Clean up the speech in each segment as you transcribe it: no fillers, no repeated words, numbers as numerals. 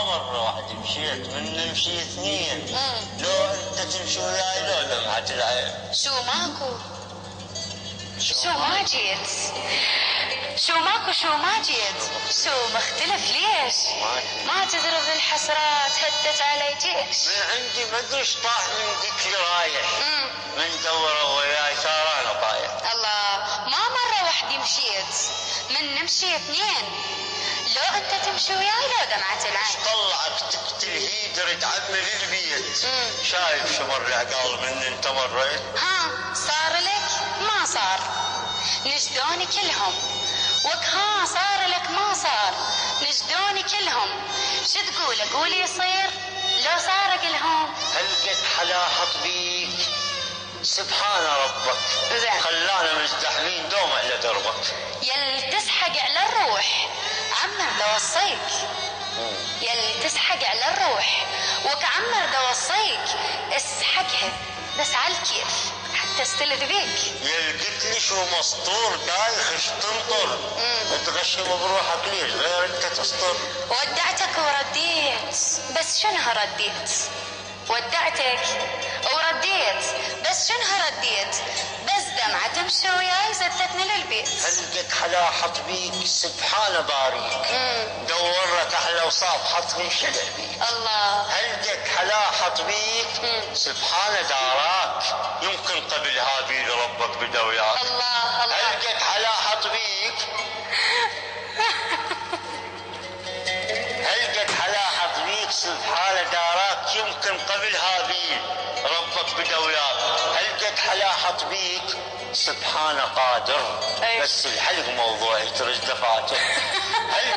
مرة واحدة مشيت من نمشي اثنين. لو انت تمشي وياي لو دمعة العين. شو ماكو؟ شو ما جيت؟ شو ماكو شو ما جيت؟ شو مختلف ليش؟ ما تدري الحسرات هدت علي جيش. من عندي ما ادري ايش طاح من ذكري رايح. من دورة وياي صار انا طايح. الله، ما مرة واحدة مشيت، من نمشي اثنين. لو انت تمشي وياي لو دمعة العين. طلعك تقتل هيدر تعمل البيت. شايف شو مر عقال من انت مريت؟ ها صار لك؟ ما صار. نجدوني كلهم. وكها صار لك ما صار. نجدوني كلهم. شو تقول؟ اقول يصير؟ لو صار اقلهم. هل قد حلاحط بيك؟ سبحان ربك. زين. خلانا مزدحمين دوم على دربك. يل تسحق على الروح عمر دوصيك. يل تسحق على الروح وكعمر دوصيك. اسحقها بس على الكيف حتى استلذ بيك. يل قلت لي شو مسطور دايخ تنطر. تغشم بروحك ليش غير انت تسطر. ودعتك ورديت بس شنها رديت. ودعتك ورديت بس شنها رديت. بس دمعة تمشي وياي زتتني للبيت. هل قد حلاحط بيك سبحان باريك. دور لك احلى وصاف حطني شلع بيك. الله. هل قد حلاحط بيك سبحان داراك. يمكن قبل هابيل ربك بدا وياك. الله الله. هل قد حلاحط بيك. هل قد حلاحط بيك سبحان داراك. يمكن قبل هابيل ربك بدا وياك. هل قد حلاحط بيك سبحان قادر. بس الحلق موضوع يترج دفاتر. هل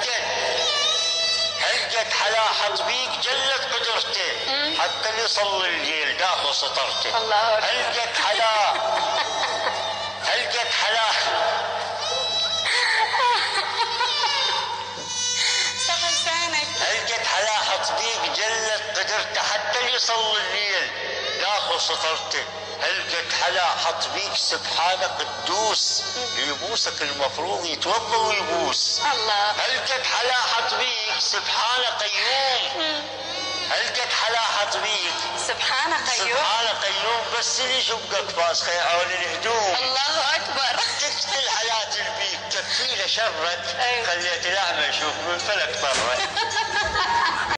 قد حلاحط بيك جلت قدرته. حتى اللي يصلي الليل داخل سطرته. الله. هل قد هل قد حلاحط بيك جلت قدرته. حتى اللي يصلي الليل داخل سطرته. هل قد حلاحط بيك سبحان قدوس. يبوسك المفروض يتوضا ويبوس. الله. هل قد حلاحط بيك سبحان قيوم. هل قد حلاحط بيك سبحان قيوم. سبحان قيوم. بس اللي شبقك فاسخ يعاون الهدوم. الله اكبر. تقتل حياة البيك كفيله شرك. خليت الاعمى يشوف من فلك طرك.